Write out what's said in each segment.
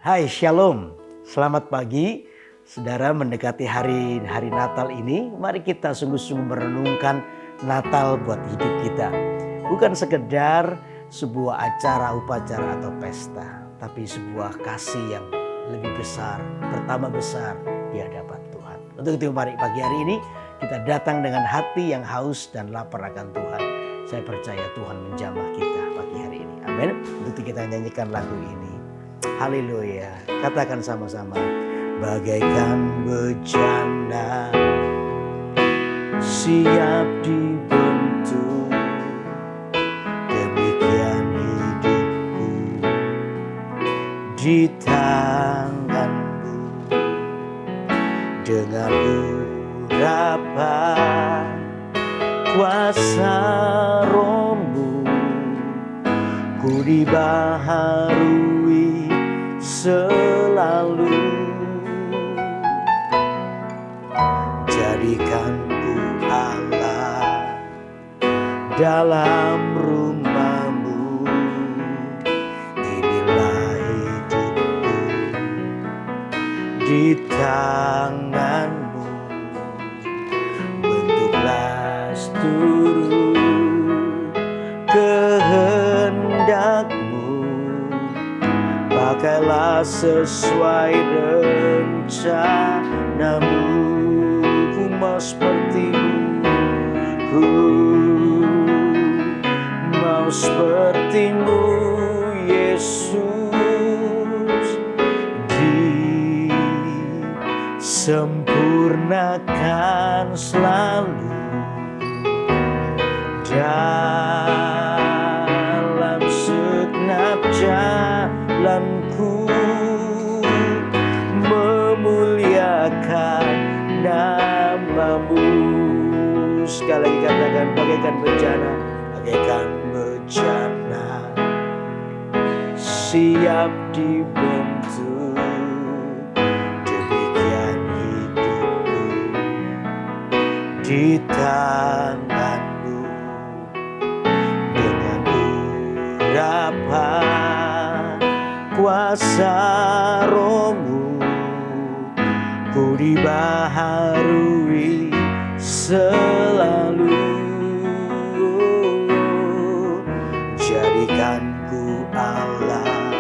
Hai, Shalom. Selamat pagi. Saudara, mendekati hari Natal ini, mari kita sungguh-sungguh merenungkan Natal buat hidup kita. Bukan sekedar sebuah acara, upacara atau pesta, tapi sebuah kasih yang lebih besar, bertambah besar di hadapan Tuhan. Untuk itu mari pagi hari ini kita datang dengan hati yang haus dan lapar akan Tuhan. Saya percaya Tuhan menjamah kita pagi hari ini. Amin. Untuk itu kita nyanyikan lagu ini. Haleluya. Katakan sama-sama. Bagaikan bejana siap dibentuk, demikian hidupku di tanganmu. Dengan urapan kuasa Roh-Mu, ku dibaharui selalu. Jadikan ku Allah dalam rumah-Mu. Inilah hidupku di tangan-Mu. Bentuklah seluruh kehendak-Mu. Pakailah sesuai rencana-Mu. Ku mau seperti-Mu, ku mau seperti-Mu, Yesus. Disempurnakan selalu dalam segenap jalanku, memuliakan nama-Mu. Sekali lagi katakan, bagaikan bejana, bagaikan bejana siap dibentuk, demikian hidupku di tangan-Mu. Dengan urapan kuasa Roh-Mu, ku dibaharui selalu. Jadikan ku Allah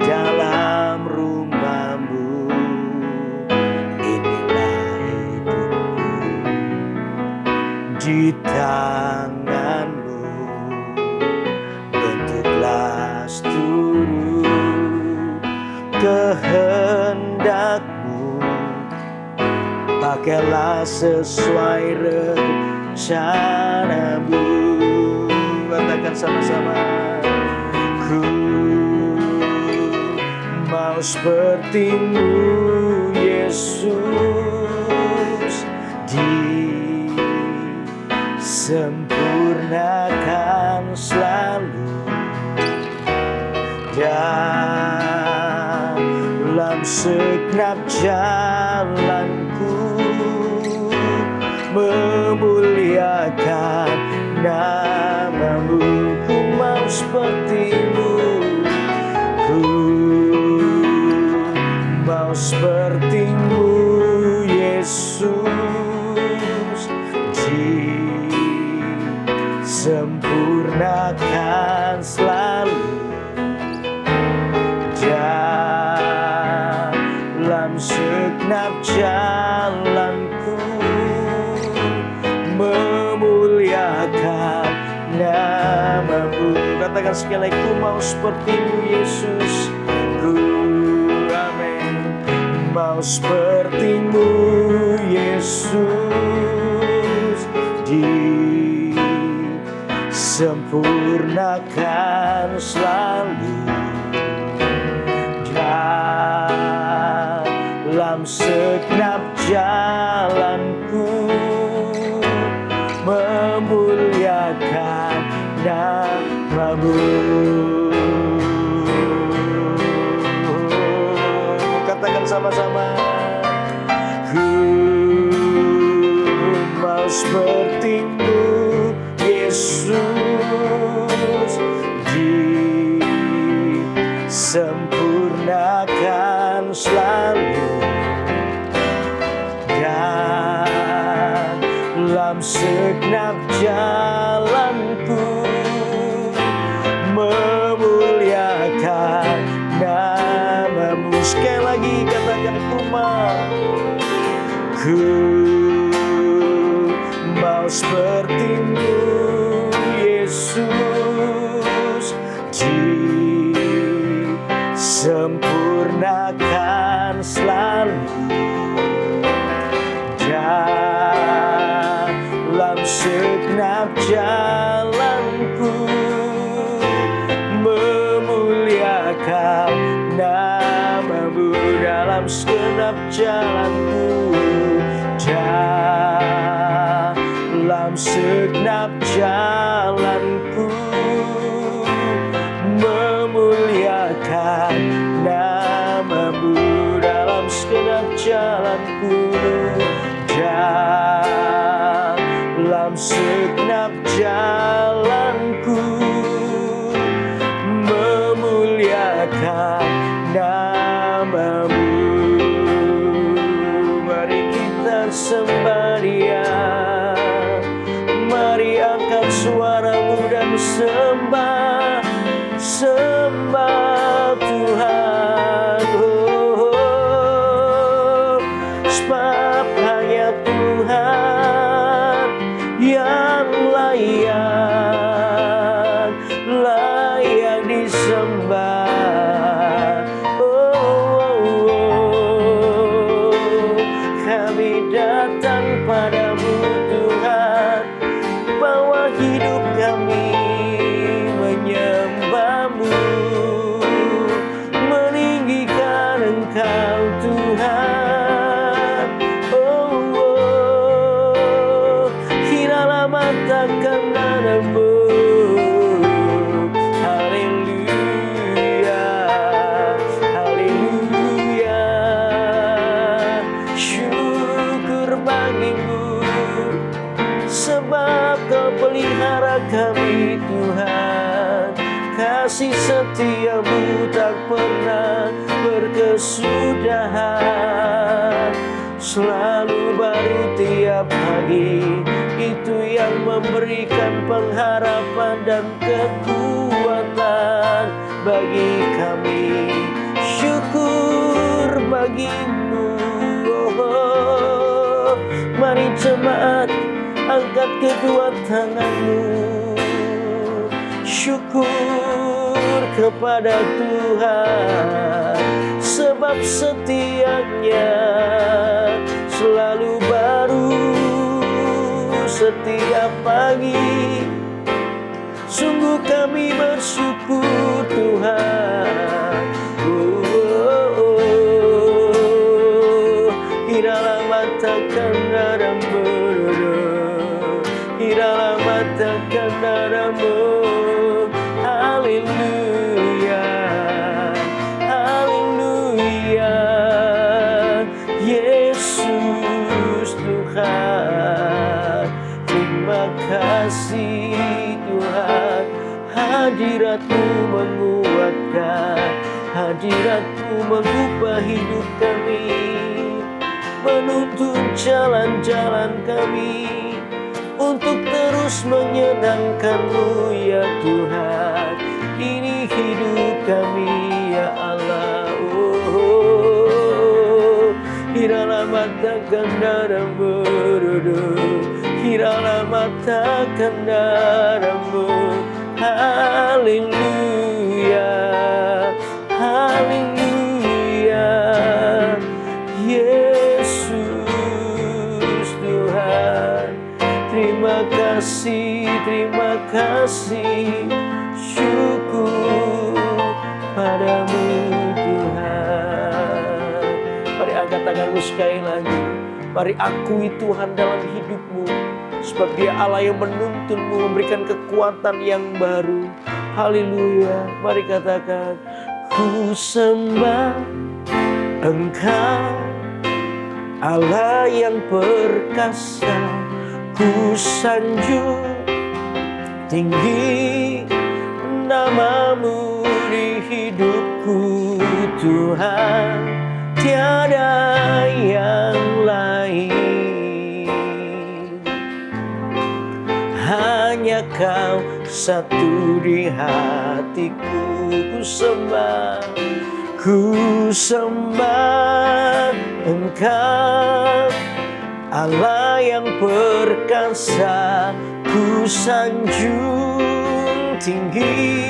dalam rumah-Mu. Inilah hidupku di tangan-Mu. Bentuklah seluruh kehendak-Mu. Pakailah sesuai rencana-Mu. Katakan sama-sama. Ku mau seperti-Mu, Yesus. Disempurnakan selalu dalam segenap jalanku, memuliakan nama-Mu. Ku mau seperti-Mu, ku mau seperti-Mu, Yesus. Disempurnakan selalu dalam segenap jalanku, memuliakan nama-Mu. Katakan sekali lagi, ku mau seperti-Mu, Yesus. Ku, amin, mau seperti-Mu, Yesus. Disempurnakan selalu dalam segenap jalanku, memuliakan nama-Mu. Katakan sama-sama. Ku mau seperti-Mu, Yesus. Disempurnakan akan selalu dalam segenap jalanku memuliakan nama-Mu. Sekali lagi katakan, ku mau seperti-Mu Yesus, disempurnakan selalu dalam segenap jalanku memuliakan nama-Mu dalam segenap jalanku, dalam segenap jalanku memuliakan nama-Mu dalam segenap jalanku, dalam segenap jalanku memuliakan nama-Mu. Mari kita sembah Dia, mari angkat suaramu dan sembah, sembah Tuhan. Sebab hanya Tuhan yang layak disembah. Kami datang padamu Tuhan, bawa hidup kami menyembah-Mu, meninggikan Engkau Tuhan. Hinalah mata kanan-Mu. Haleluya, haleluya. Syukur bagi-Mu, sebab Kau pelihara kami Tuhan. Kasih setia-Mu tak pernah berkesudahan, selalu baru tiap pagi. Itu yang memberikan pengharapan dan kekuatan bagi kami. Syukur bagi-Mu. Mari jemaat, angkat kedua tangan-Mu. Syukur kepada Tuhan, sebab setianya selalu baru setiap pagi. Sungguh kami bersyukur Tuhan. Hinalah mata kanan-Mu, hinalah mata kanan-Mu. Haleluya, haleluya. Yesus Tuhan, terima kasih Tuhan. Hadirat-Mu menguatkan, hadirat-Mu mengubah hidup kami, menuntun jalan-jalan kami untuk terus menyenangkan-Mu ya Tuhan. Ini hidup kami ya Allah. Hiralah mata kanan-Mu, hiralah mata kanan-Mu. Haleluya, haleluya. Yesus Tuhan, terima kasih, syukur padamu Tuhan. Mari angkat tanganmu sekali lagi. Mari akui Tuhan dalam hidupmu, sebab Dia Allah yang menuntunmu, memberikan kekuatan yang baru. Haleluya. Mari katakan, ku sembah Engkau Allah yang perkasa, ku sanjung tinggi nama-Mu di hidupku Tuhan, tiada yang lain. Hanya Kau satu di hatiku. Ku sembah Engkau, Allah yang perkasa. Ku sanjung tinggi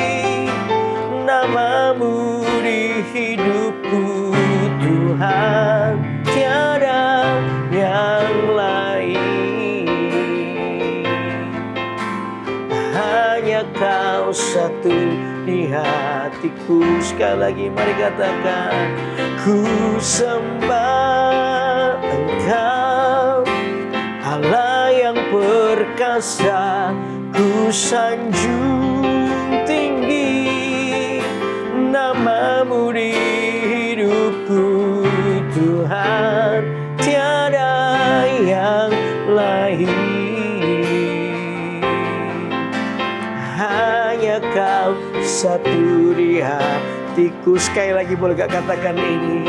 nama-Mu di hidupku. Tuhan, tiada yang lain. Hanya Kau satu di hatiku. Sekali lagi mari katakan, ku sembah Engkau, Allah yang perkasa. Ku sanjung tinggi nama-Mu di hidupku. Tuhan, tiada yang lain. Hanya Kau satu di hatiku. Sekali lagi boleh gak katakan ini?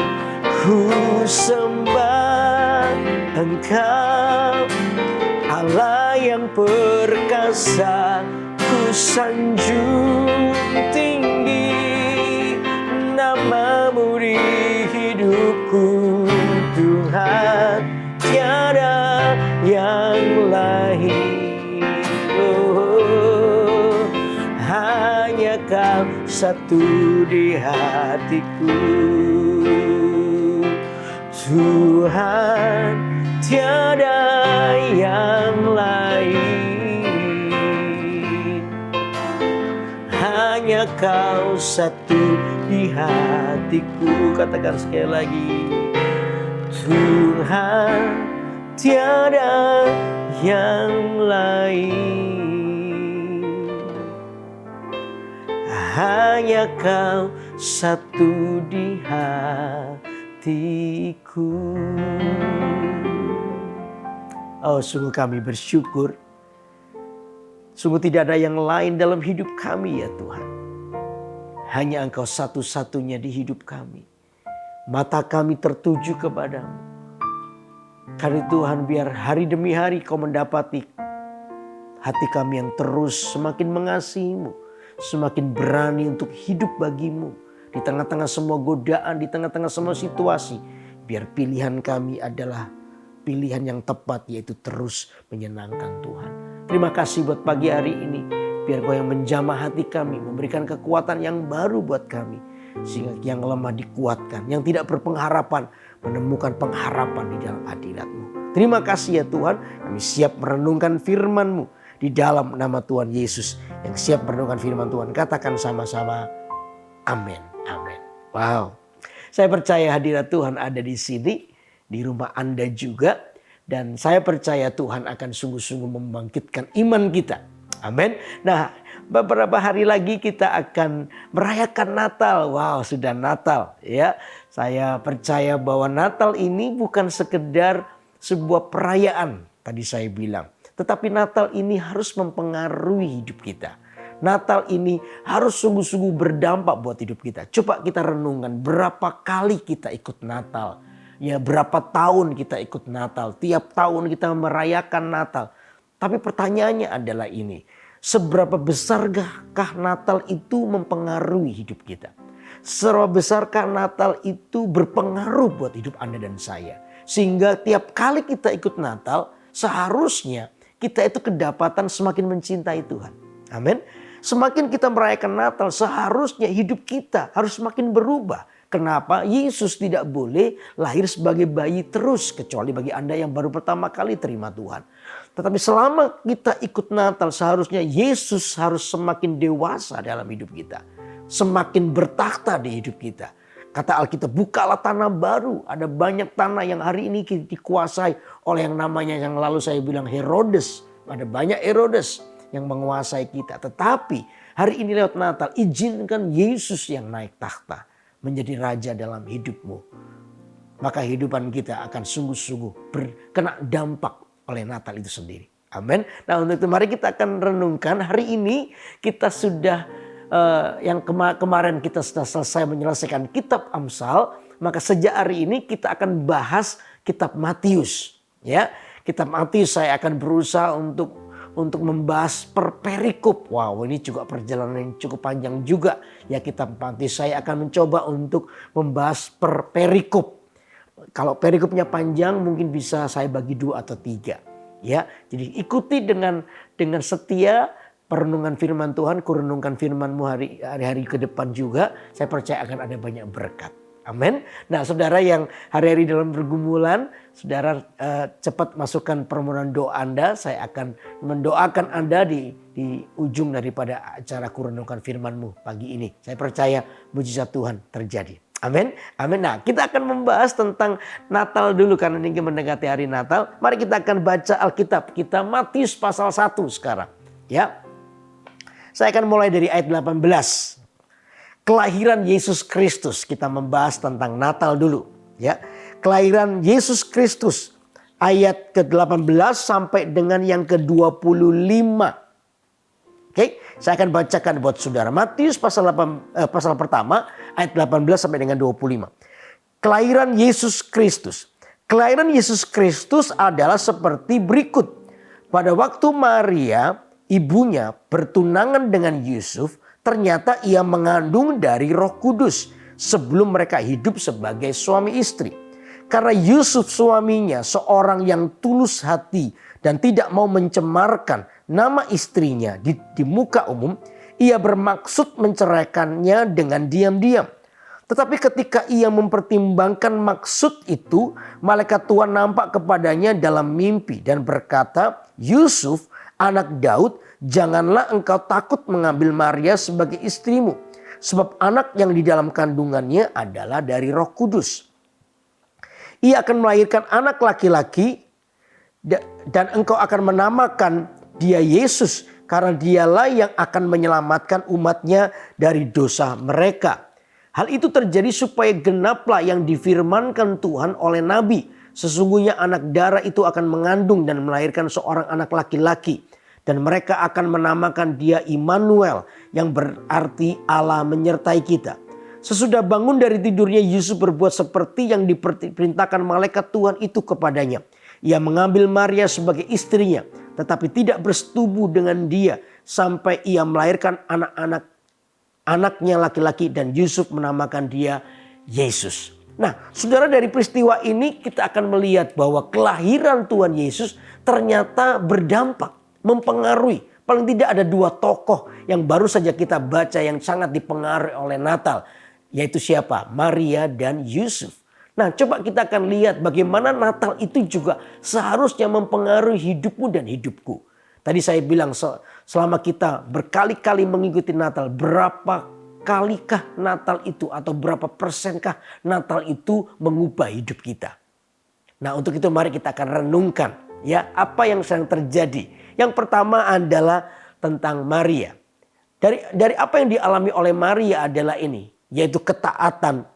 Ku sembah Engkau, Allah yang perkasa. Ku sanjung tinggi nama-Mu di hidupku. Tuhan, tiada yang lain. Oh, hanya Kau satu di hatiku. Tuhan, tiada yang lain. Hanya Kau satu di hatiku. Katakan sekali lagi, Tuhan, tiada yang lain. Hanya Kau satu di hatiku. Oh, sungguh kami bersyukur. Sungguh tidak ada yang lain dalam hidup kami ya Tuhan. Hanya Engkau satu-satunya di hidup kami. Mata kami tertuju kepadamu. Karena Tuhan, biar hari demi hari Kau mendapati hati kami yang terus semakin mengasihi-Mu. Semakin berani untuk hidup bagi-Mu. Di tengah-tengah semua godaan, di tengah-tengah semua situasi. Biar pilihan kami adalah pilihan yang tepat, yaitu terus menyenangkan Tuhan. Terima kasih buat pagi hari ini. Biar Kau yang menjamah hati kami, memberikan kekuatan yang baru buat kami. Sehingga yang lemah dikuatkan, yang tidak berpengharapan menemukan pengharapan di dalam hadirat-Mu. Terima kasih ya Tuhan, kami siap merenungkan firman-Mu di dalam nama Tuhan Yesus. Yang siap merenungkan firman Tuhan, katakan sama-sama, amin, amin. Wow, saya percaya hadirat Tuhan ada di sini, di rumah Anda juga. Dan saya percaya Tuhan akan sungguh-sungguh membangkitkan iman kita. Amin. Nah, beberapa hari lagi kita akan merayakan Natal. Wow, sudah Natal ya. Saya percaya bahwa Natal ini bukan sekedar sebuah perayaan, tadi saya bilang. Tetapi Natal ini harus mempengaruhi hidup kita. Natal ini harus sungguh-sungguh berdampak buat hidup kita. Coba kita renungkan berapa kali kita ikut Natal. Ya, berapa tahun kita ikut Natal. Tiap tahun kita merayakan Natal. Tapi pertanyaannya adalah ini. Seberapa besarkah Natal itu mempengaruhi hidup kita? Seberapa besarkah Natal itu berpengaruh buat hidup Anda dan saya? Sehingga tiap kali kita ikut Natal, seharusnya kita itu kedapatan semakin mencintai Tuhan. Amin. Semakin kita merayakan Natal, seharusnya hidup kita harus semakin berubah. Kenapa? Yesus tidak boleh lahir sebagai bayi terus, kecuali bagi Anda yang baru pertama kali terima Tuhan. Tetapi selama kita ikut Natal, seharusnya Yesus harus semakin dewasa dalam hidup kita. Semakin bertakhta di hidup kita. Kata Alkitab, bukalah tanah baru. Ada banyak tanah yang hari ini dikuasai oleh yang namanya, yang lalu saya bilang Herodes. Ada banyak Herodes yang menguasai kita. Tetapi hari ini lewat Natal, izinkan Yesus yang naik takhta menjadi raja dalam hidupmu. Maka kehidupan kita akan sungguh-sungguh kena dampak oleh Natal itu sendiri. Amin. Nah, untuk itu mari kita akan renungkan. Hari ini kita sudah yang kemarin kita sudah selesai menyelesaikan kitab Amsal, maka sejak hari ini kita akan bahas kitab Matius. Ya, kitab Matius saya akan berusaha untuk membahas per perikop. Wow, ini juga perjalanan yang cukup panjang juga. Ya, kitab Matius saya akan mencoba untuk membahas per perikop. Kalau perikopnya panjang mungkin bisa saya bagi 2 atau 3. Ya, jadi ikuti dengan setia perenungan firman Tuhan, kurenungkan firman-Mu hari-hari ke depan juga. Saya percaya akan ada banyak berkat. Amin. Nah, saudara yang hari-hari dalam pergumulan, saudara cepat masukkan permohonan doa Anda. Saya akan mendoakan Anda di ujung daripada acara kurenungkan firman-Mu pagi ini. Saya percaya mujizat Tuhan terjadi. Amin. Amin. Nah, kita akan membahas tentang Natal dulu karena ini mendekati hari Natal. Mari kita akan baca Alkitab. Kita Matius pasal 1 sekarang. Ya. Saya akan mulai dari ayat 18. Kelahiran Yesus Kristus. Kita membahas tentang Natal dulu. Ya. Kelahiran Yesus Kristus. Ayat ke-18 sampai dengan yang ke-25. Oke, saya akan bacakan buat saudara. Matius pasal pertama ayat 18 sampai dengan 25. Kelahiran Yesus Kristus. Kelahiran Yesus Kristus adalah seperti berikut. Pada waktu Maria, ibunya, bertunangan dengan Yusuf, ternyata ia mengandung dari Roh Kudus sebelum mereka hidup sebagai suami istri. Karena Yusuf suaminya seorang yang tulus hati dan tidak mau mencemarkan nama istrinya di muka umum, ia bermaksud menceraikannya dengan diam-diam. Tetapi ketika ia mempertimbangkan maksud itu, malaikat Tuhan nampak kepadanya dalam mimpi dan berkata, Yusuf, anak Daud, janganlah engkau takut mengambil Maria sebagai istrimu. Sebab anak yang di dalam kandungannya adalah dari Roh Kudus. Ia akan melahirkan anak laki-laki dan engkau akan menamakan dia Yesus. Karena dialah yang akan menyelamatkan umatnya dari dosa mereka. Hal itu terjadi supaya genaplah yang difirmankan Tuhan oleh Nabi. Sesungguhnya anak darah itu akan mengandung dan melahirkan seorang anak laki-laki. Dan mereka akan menamakan dia Immanuel, yang berarti Allah menyertai kita. Sesudah bangun dari tidurnya, Yusuf berbuat seperti yang diperintahkan malaikat Tuhan itu kepadanya. Ia mengambil Maria sebagai istrinya, tetapi tidak bersetubuh dengan dia sampai ia melahirkan anaknya laki-laki, dan Yusuf menamakan dia Yesus. Nah, saudara, dari peristiwa ini kita akan melihat bahwa kelahiran Tuhan Yesus ternyata berdampak, mempengaruhi. Paling tidak ada 2 tokoh yang baru saja kita baca yang sangat dipengaruhi oleh Natal. Yaitu siapa? Maria dan Yusuf. Nah, coba kita akan lihat bagaimana Natal itu juga seharusnya mempengaruhi hidupmu dan hidupku. Tadi saya bilang selama kita berkali-kali mengikuti Natal, berapa kalikah Natal itu atau berapa persenkah Natal itu mengubah hidup kita. Nah, untuk itu mari kita akan renungkan ya apa yang sedang terjadi. Yang pertama adalah tentang Maria. Dari apa yang dialami oleh Maria adalah ini, yaitu ketaatan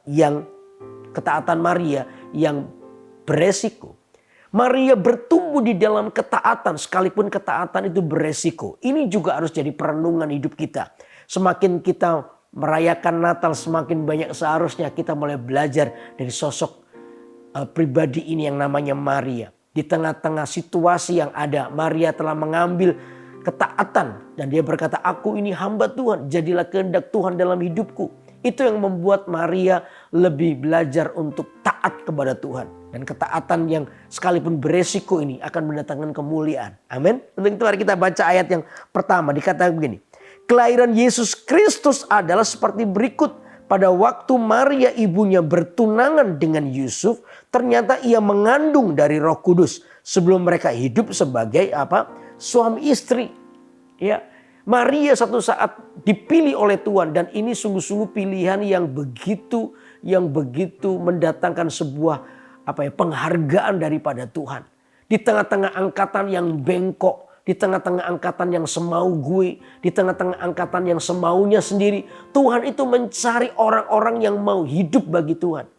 Maria yang beresiko. Maria bertumbuh di dalam ketaatan, sekalipun ketaatan itu beresiko. Ini juga harus jadi perenungan hidup kita. Semakin kita merayakan Natal, semakin banyak seharusnya kita mulai belajar dari sosok pribadi ini yang namanya Maria. Di tengah-tengah situasi yang ada, Maria telah mengambil ketaatan. Dan dia berkata, aku ini hamba Tuhan, jadilah kehendak Tuhan dalam hidupku. Itu yang membuat Maria lebih belajar untuk taat kepada Tuhan. Dan ketaatan yang sekalipun beresiko ini akan mendatangkan kemuliaan. Amin. Untuk itu mari kita baca ayat yang pertama. Dikatakan begini. Kelahiran Yesus Kristus adalah seperti berikut. Pada waktu Maria ibunya bertunangan dengan Yusuf, ternyata ia mengandung dari Roh Kudus sebelum mereka hidup sebagai suami istri. Ya, Maria satu saat dipilih oleh Tuhan, dan ini sungguh-sungguh pilihan yang begitu mendatangkan sebuah penghargaan daripada Tuhan. Di tengah-tengah angkatan yang bengkok, di tengah-tengah angkatan yang semau gue, di tengah-tengah angkatan yang semaunya sendiri, Tuhan itu mencari orang-orang yang mau hidup bagi Tuhan.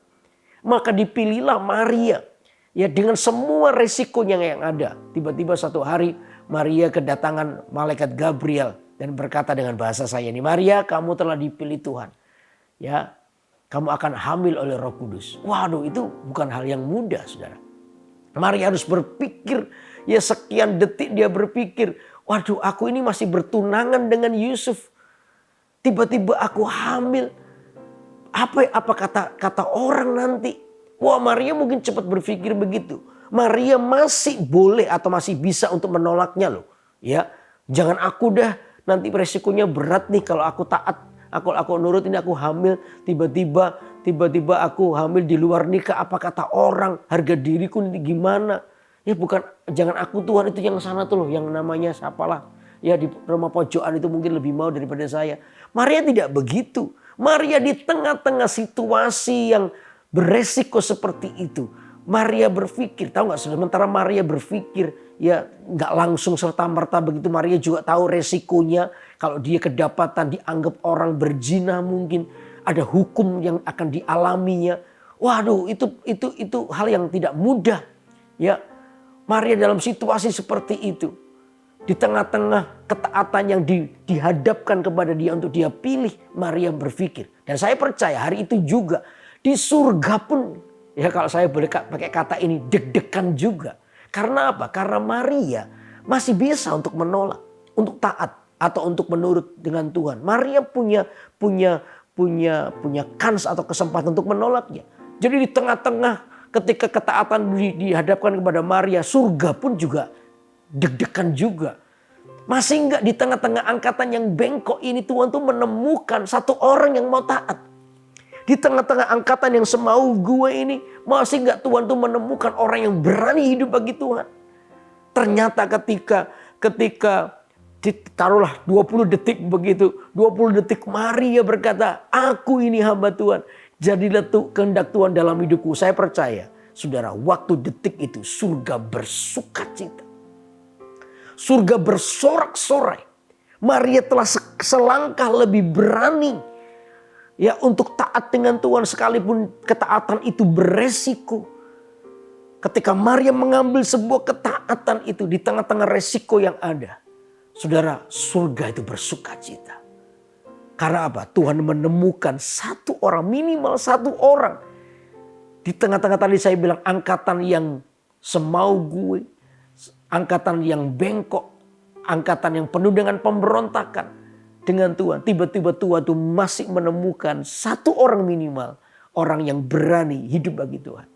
Maka dipilihlah Maria. Ya, dengan semua resikonya yang ada. Tiba-tiba satu hari Maria kedatangan malaikat Gabriel dan berkata dengan bahasa saya ini, Maria, kamu telah dipilih Tuhan. Ya, kamu akan hamil oleh Roh Kudus. Waduh, itu bukan hal yang mudah, saudara. Maria harus berpikir, ya sekian detik dia berpikir, waduh, aku ini masih bertunangan dengan Yusuf. Tiba-tiba aku hamil. Apa kata orang nanti? Wah, Maria mungkin cepat berpikir begitu. Maria masih boleh atau masih bisa untuk menolaknya loh. Ya, jangan aku dah, nanti resikonya berat nih kalau aku taat. Aku nurut, ini aku hamil. Tiba-tiba aku hamil di luar nikah. Apa kata orang? Harga diriku nanti gimana? Ya bukan, jangan aku Tuhan, itu yang sana tuh loh. Yang namanya siapalah. Ya di rumah pojokan itu mungkin lebih mau daripada saya. Maria tidak begitu. Maria di tengah-tengah situasi yang beresiko seperti itu, Maria berpikir, tahu nggak? Sementara Maria berpikir, ya nggak langsung serta-merta begitu. Maria juga tahu resikonya. Kalau dia kedapatan dianggap orang berzina, mungkin ada hukum yang akan dialaminya. Waduh, itu hal yang tidak mudah. Ya, Maria dalam situasi seperti itu, di tengah-tengah ketaatan yang dihadapkan kepada dia untuk dia pilih, Maria berpikir. Dan saya percaya hari itu juga di surga pun, ya kalau saya boleh pakai kata ini, deg-degan juga. Karena apa? Karena Maria masih bisa untuk menolak, untuk taat atau untuk menurut dengan Tuhan. Maria punya kans atau kesempatan untuk menolaknya. Jadi di tengah-tengah ketika ketaatan dihadapkan kepada Maria, surga pun juga deg-degan juga. Masih enggak di tengah-tengah angkatan yang bengkok ini Tuhan tuh menemukan satu orang yang mau taat. Di tengah-tengah angkatan yang semau gue ini, masih enggak Tuhan tuh menemukan orang yang berani hidup bagi Tuhan. Ternyata ketika taruhlah 20 detik begitu, 20 detik Maria berkata, aku ini hamba Tuhan. Jadilah kehendak Tuhan dalam hidupku. Saya percaya, saudara, waktu detik itu surga bersukacita. Surga bersorak-sorai. Maria telah selangkah lebih berani, ya, untuk taat dengan Tuhan sekalipun ketaatan itu beresiko. Ketika Maria mengambil sebuah ketaatan itu di tengah-tengah resiko yang ada, saudara, surga itu bersukacita. Karena apa? Tuhan menemukan satu orang, minimal satu orang. Di tengah-tengah tadi saya bilang angkatan yang semau gue, angkatan yang bengkok, angkatan yang penuh dengan pemberontakan. Dengan Tuhan, tiba-tiba Tuhan itu masih menemukan satu orang minimal, orang yang berani hidup bagi Tuhan.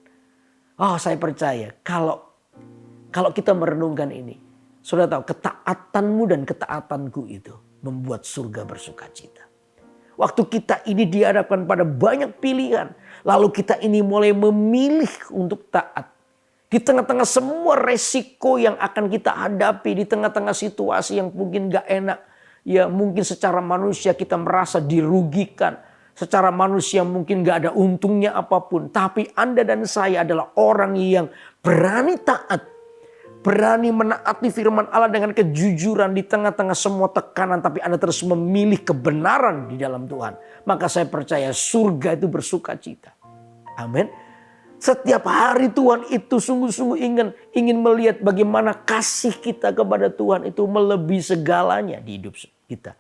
Oh, saya percaya kalau kita merenungkan ini, saudara tahu ketaatanmu dan ketaatanku itu membuat surga bersukacita. Waktu kita ini dihadapkan pada banyak pilihan, lalu kita ini mulai memilih untuk taat. Di tengah-tengah semua resiko yang akan kita hadapi, di tengah-tengah situasi yang mungkin gak enak, ya mungkin secara manusia kita merasa dirugikan. Secara manusia mungkin gak ada untungnya apapun. Tapi Anda dan saya adalah orang yang berani taat. Berani menaati firman Allah dengan kejujuran di tengah-tengah semua tekanan. Tapi Anda terus memilih kebenaran di dalam Tuhan. Maka saya percaya surga itu bersukacita. Amin. Setiap hari Tuhan itu sungguh-sungguh ingin melihat bagaimana kasih kita kepada Tuhan itu melebihi segalanya di hidup kita.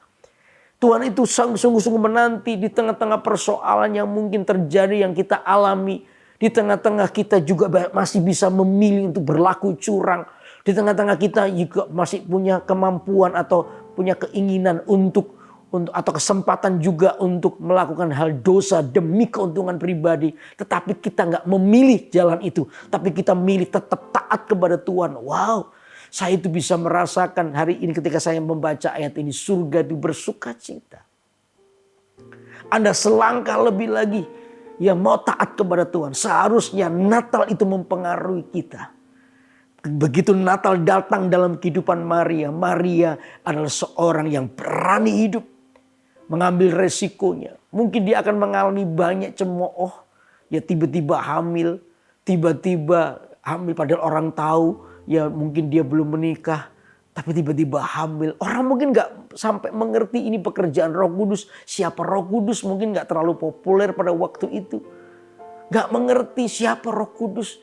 Tuhan itu sungguh-sungguh menanti di tengah-tengah persoalan yang mungkin terjadi yang kita alami. Di tengah-tengah kita juga masih bisa memilih untuk berlaku curang. Di tengah-tengah kita juga masih punya kemampuan atau punya keinginan untuk atau kesempatan juga untuk melakukan hal dosa demi keuntungan pribadi. Tetapi kita nggak memilih jalan itu. Tapi kita milih tetap taat kepada Tuhan. Wow, saya itu bisa merasakan hari ini ketika saya membaca ayat ini. Surga itu bersukacita. Anda selangkah lebih lagi yang mau taat kepada Tuhan. Seharusnya Natal itu mempengaruhi kita. Begitu Natal datang dalam kehidupan Maria. Maria adalah seorang yang berani hidup. Mengambil resikonya. Mungkin dia akan mengalami banyak cemooh. Ya tiba-tiba hamil. Tiba-tiba hamil padahal orang tahu. Ya mungkin dia belum menikah. Tapi tiba-tiba hamil. Orang mungkin gak sampai mengerti ini pekerjaan Roh Kudus. Siapa Roh Kudus mungkin gak terlalu populer pada waktu itu. Gak mengerti siapa Roh Kudus.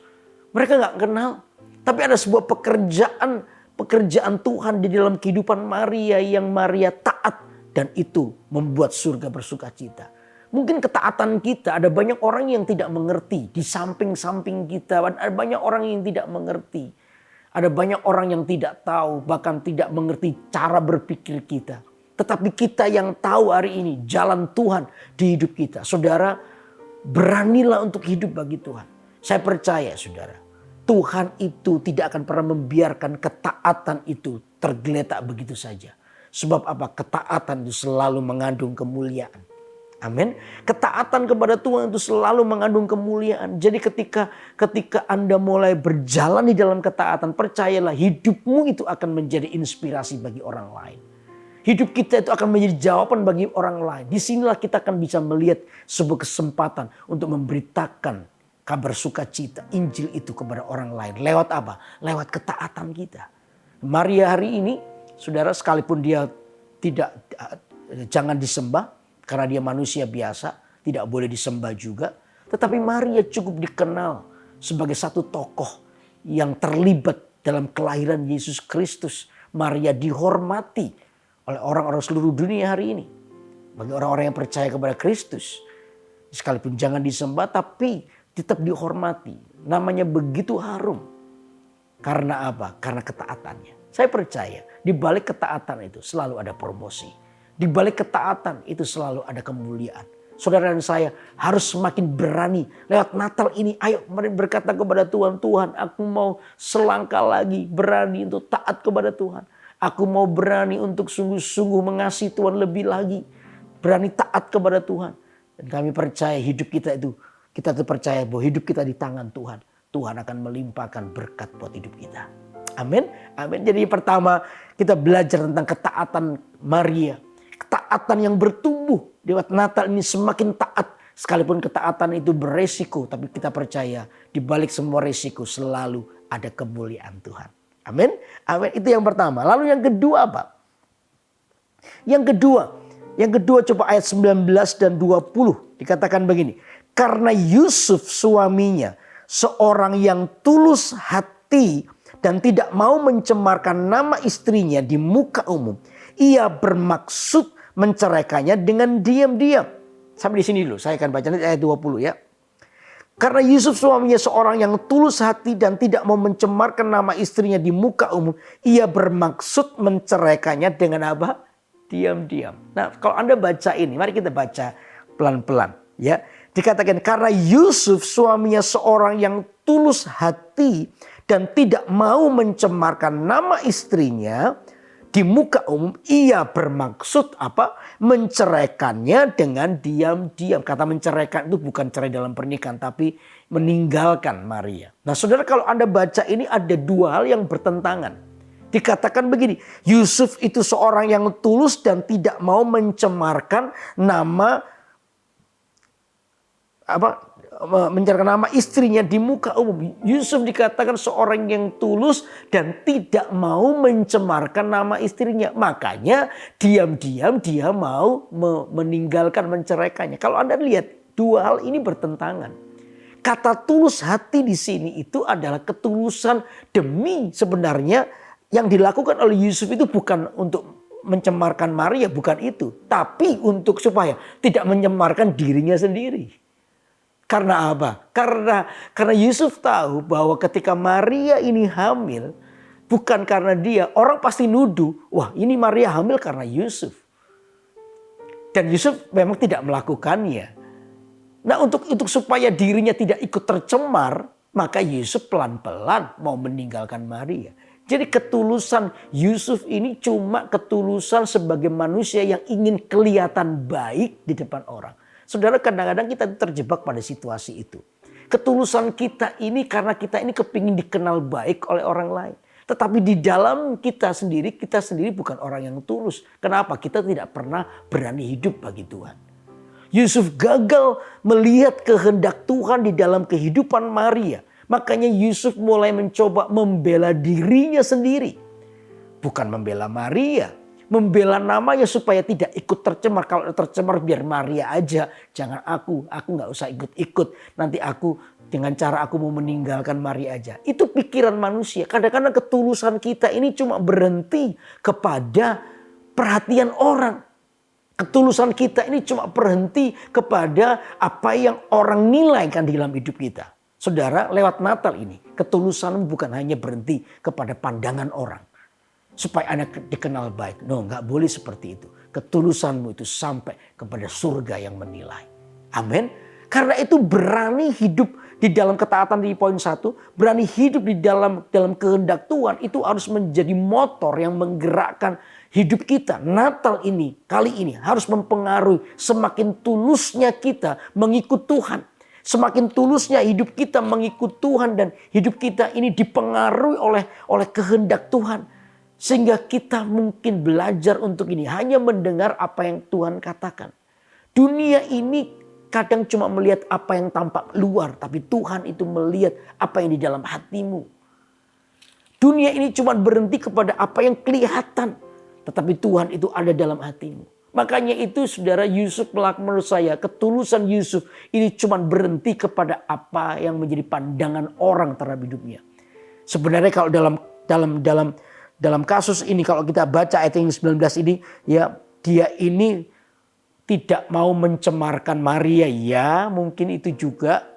Mereka gak kenal. Tapi ada sebuah pekerjaan pekerjaan Tuhan di dalam kehidupan Maria yang Maria taat dan itu membuat surga bersuka cita. Mungkin ketaatan kita ada banyak orang yang tidak mengerti di samping-samping kita, ada banyak orang yang tidak mengerti. Ada banyak orang yang tidak tahu, bahkan tidak mengerti cara berpikir kita. Tetapi kita yang tahu hari ini jalan Tuhan di hidup kita. Saudara, beranilah untuk hidup bagi Tuhan. Saya percaya saudara, Tuhan itu tidak akan pernah membiarkan ketaatan itu tergeletak begitu saja. Sebab apa? Ketaatan itu selalu mengandung kemuliaan. Amin. Ketaatan kepada Tuhan itu selalu mengandung kemuliaan. Jadi ketika Anda mulai berjalan di dalam ketaatan, percayalah hidupmu itu akan menjadi inspirasi bagi orang lain. Hidup kita itu akan menjadi jawaban bagi orang lain. Disinilah kita akan bisa melihat sebuah kesempatan untuk memberitakan kabar sukacita Injil itu kepada orang lain. Lewat apa? Lewat ketaatan kita. Maria hari ini, saudara, sekalipun dia jangan disembah, karena dia manusia biasa, tidak boleh disembah juga. Tetapi Maria cukup dikenal sebagai satu tokoh yang terlibat dalam kelahiran Yesus Kristus. Maria dihormati oleh orang-orang seluruh dunia hari ini. Bagi orang-orang yang percaya kepada Kristus. Sekalipun jangan disembah tapi tetap dihormati. Namanya begitu harum. Karena apa? Karena ketaatannya. Saya percaya di balik ketaatan itu selalu ada promosi. Di balik ketaatan itu selalu ada kemuliaan. Saudara dan saya harus semakin berani lewat Natal ini. Ayo mari berkata kepada Tuhan, Tuhan aku mau selangkah lagi berani untuk taat kepada Tuhan. Aku mau berani untuk sungguh-sungguh mengasihi Tuhan lebih lagi. Berani taat kepada Tuhan. Dan kami percaya hidup kita itu, kita tuh percaya bahwa hidup kita di tangan Tuhan. Tuhan akan melimpahkan berkat buat hidup kita. Amin. Amin. Jadi pertama kita belajar tentang ketaatan Maria. Ketaatan yang bertumbuh lewat Natal ini semakin taat. Sekalipun ketaatan itu beresiko. Tapi kita percaya di balik semua resiko selalu ada kemuliaan Tuhan. Amin. Amin. Itu yang pertama. Lalu yang kedua apa? Yang kedua coba ayat 19 dan 20. Dikatakan begini. Karena Yusuf suaminya seorang yang tulus hati dan tidak mau mencemarkan nama istrinya di muka umum. Ia bermaksud menceraikannya dengan diam-diam. Sampai di sini dulu, saya akan baca ayat 20 ya. Karena Yusuf suaminya seorang yang tulus hati dan tidak mau mencemarkan nama istrinya di muka umum. Ia bermaksud menceraikannya dengan apa? Diam-diam. Nah kalau Anda baca ini, mari kita baca pelan-pelan ya. Dikatakan karena Yusuf suaminya seorang yang tulus hati dan tidak mau mencemarkan nama istrinya di muka umum, ia bermaksud apa? Menceraikannya dengan diam-diam. Kata menceraikan itu bukan cerai dalam pernikahan, tapi meninggalkan Maria. Nah saudara, kalau Anda baca ini ada dua hal yang bertentangan. Dikatakan begini, Yusuf itu seorang yang tulus dan tidak mau mencemarkan nama menceraikan nama istrinya di muka umum. Yusuf dikatakan seorang yang tulus dan tidak mau mencemarkan nama istrinya. Makanya diam-diam dia mau meninggalkan, menceraikannya. Kalau Anda lihat dua hal ini bertentangan. Kata tulus hati di sini itu adalah ketulusan demi sebenarnya yang dilakukan oleh Yusuf itu bukan untuk mencemarkan Maria, bukan itu. Tapi untuk supaya tidak mencemarkan dirinya sendiri. Karena apa? Karena Yusuf tahu bahwa ketika Maria ini hamil, bukan karena dia, orang pasti nuduh, wah ini Maria hamil karena Yusuf. Dan Yusuf memang tidak melakukannya. Nah untuk supaya dirinya tidak ikut tercemar, maka Yusuf pelan-pelan mau meninggalkan Maria. Jadi ketulusan Yusuf ini cuma ketulusan sebagai manusia yang ingin kelihatan baik di depan orang. Saudara, kadang-kadang kita terjebak pada situasi itu. Ketulusan kita ini karena kita ini kepingin dikenal baik oleh orang lain. Tetapi di dalam kita sendiri bukan orang yang tulus. Kenapa? Kita tidak pernah berani hidup bagi Tuhan. Yusuf gagal melihat kehendak Tuhan di dalam kehidupan Maria. Makanya Yusuf mulai mencoba membela dirinya sendiri. Bukan membela Maria. Membela namanya supaya tidak ikut tercemar. Kalau tercemar biar Maria aja. Jangan aku gak usah ikut-ikut. Nanti aku Dengan cara aku mau meninggalkan Maria aja. Itu pikiran manusia. Kadang-kadang ketulusan kita ini cuma berhenti kepada perhatian orang. Ketulusan kita ini cuma berhenti kepada apa yang orang nilaikan di dalam hidup kita. Saudara, lewat Natal ini, ketulusanmu bukan hanya berhenti kepada pandangan orang. Supaya anak dikenal baik. No, gak boleh seperti itu. Ketulusanmu itu sampai kepada surga yang menilai. Amin. Karena itu berani hidup di dalam ketaatan di poin 1. Berani hidup di dalam kehendak Tuhan. Itu harus menjadi motor yang menggerakkan hidup kita. Natal ini, kali ini harus mempengaruhi semakin tulusnya kita mengikut Tuhan. Semakin tulusnya hidup kita mengikut Tuhan. Dan hidup kita ini dipengaruhi oleh kehendak Tuhan. Sehingga kita mungkin belajar untuk ini. Hanya mendengar apa yang Tuhan katakan. Dunia ini kadang cuma melihat apa yang tampak luar. Tapi Tuhan itu melihat apa yang di dalam hatimu. Dunia ini cuma berhenti kepada apa yang kelihatan. Tetapi Tuhan itu ada dalam hatimu. Makanya itu saudara Yusuf menurut saya. Ketulusan Yusuf ini cuma berhenti kepada apa yang menjadi pandangan orang terhadap hidupnya. Sebenarnya kalau dalam kasus ini kalau kita baca ayat yang 19 ini. Ya dia ini tidak mau mencemarkan Maria, ya mungkin itu juga.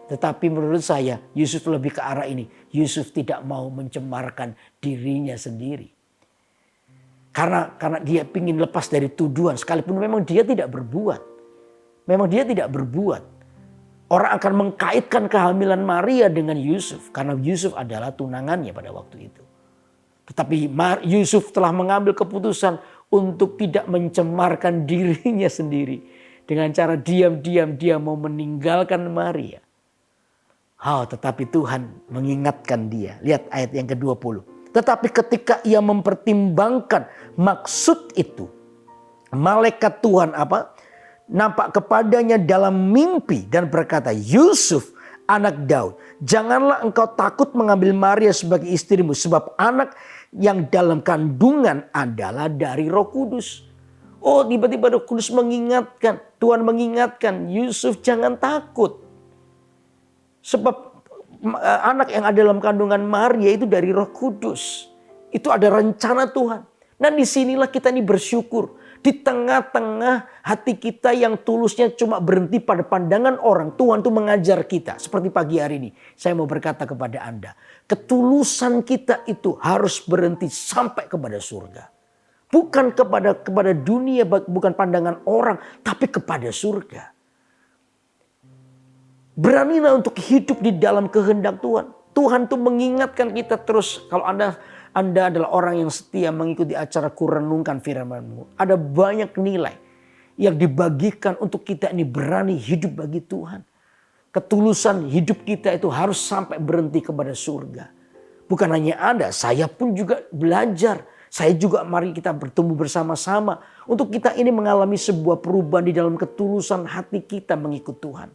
Tetapi menurut saya Yusuf lebih ke arah ini. Yusuf tidak mau mencemarkan dirinya sendiri. Karena dia ingin lepas dari tuduhan. Sekalipun memang dia tidak berbuat. Memang dia tidak berbuat. Orang akan mengkaitkan kehamilan Maria dengan Yusuf. Karena Yusuf adalah tunangannya pada waktu itu. Tetapi Yusuf telah mengambil keputusan untuk tidak mencemarkan dirinya sendiri. Dengan cara diam-diam dia mau meninggalkan Maria. Tetapi Tuhan mengingatkan dia. Lihat ayat yang ke-20. Tetapi ketika ia mempertimbangkan maksud itu. Malaikat Tuhan nampak kepadanya dalam mimpi dan berkata, Yusuf anak Daud, janganlah engkau takut mengambil Maria sebagai istrimu. Sebab anak yang dalam kandungan adalah dari Roh Kudus. Tiba-tiba Roh Kudus mengingatkan. Tuhan mengingatkan Yusuf jangan takut. Sebab anak yang ada dalam kandungan Maria itu dari Roh Kudus. Itu ada rencana Tuhan. Nah disinilah kita ini bersyukur. Di tengah-tengah hati kita yang tulusnya cuma berhenti pada pandangan orang. Tuhan tuh mengajar kita. Seperti pagi hari ini. Saya mau berkata kepada Anda. Ketulusan kita itu harus berhenti sampai kepada surga. Bukan kepada dunia, bukan pandangan orang. Tapi kepada surga. Beranilah untuk hidup di dalam kehendak Tuhan. Tuhan tuh mengingatkan kita terus. Kalau Anda adalah orang yang setia mengikuti acara Kurenungkan Firman-Mu. Ada banyak nilai yang dibagikan untuk kita ini berani hidup bagi Tuhan. Ketulusan hidup kita itu harus sampai berhenti kepada surga. Bukan hanya Anda, saya pun juga belajar. Saya juga mari kita bertemu bersama-sama. Untuk kita ini mengalami sebuah perubahan di dalam ketulusan hati kita mengikut Tuhan.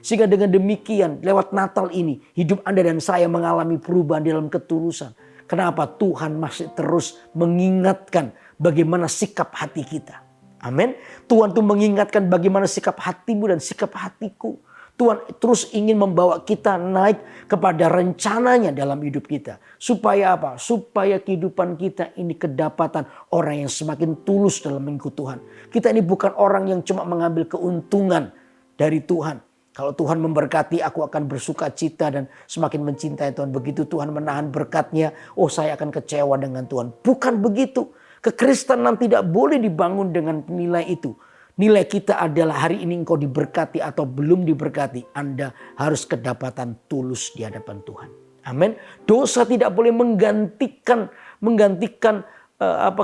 Sehingga dengan demikian lewat Natal ini hidup Anda dan saya mengalami perubahan di dalam ketulusan. Kenapa? Tuhan masih terus mengingatkan bagaimana sikap hati kita. Amin. Tuhan tuh mengingatkan bagaimana sikap hatimu dan sikap hatiku. Tuhan terus ingin membawa kita naik kepada rencananya dalam hidup kita. Supaya apa? Supaya kehidupan kita ini kedapatan orang yang semakin tulus dalam mengikut Tuhan. Kita ini bukan orang yang cuma mengambil keuntungan dari Tuhan. Kalau Tuhan memberkati, aku akan bersuka cita dan semakin mencintai Tuhan. Begitu Tuhan menahan berkatnya, saya akan kecewa dengan Tuhan. Bukan begitu. Kekristenan tidak boleh dibangun dengan nilai itu. Nilai kita adalah hari ini engkau diberkati atau belum diberkati. Anda harus kedapatan tulus di hadapan Tuhan. Amin. Dosa tidak boleh menggantikan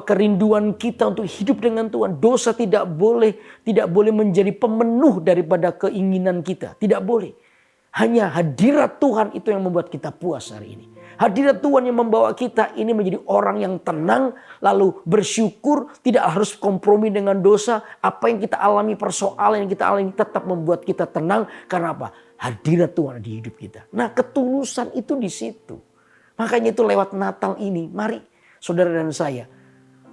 kerinduan kita untuk hidup dengan Tuhan. Dosa tidak boleh menjadi pemenuh daripada keinginan kita. Tidak boleh. Hanya hadirat Tuhan itu yang membuat kita puas hari ini. Hadirat Tuhan yang membawa kita ini menjadi orang yang tenang. Lalu bersyukur, tidak harus kompromi dengan dosa. Apa yang kita alami, persoalan yang kita alami tetap membuat kita tenang. Karena apa? Hadirat Tuhan di hidup kita. Nah, ketulusan itu di situ. Makanya itu lewat Natal ini, mari saudara dan saya,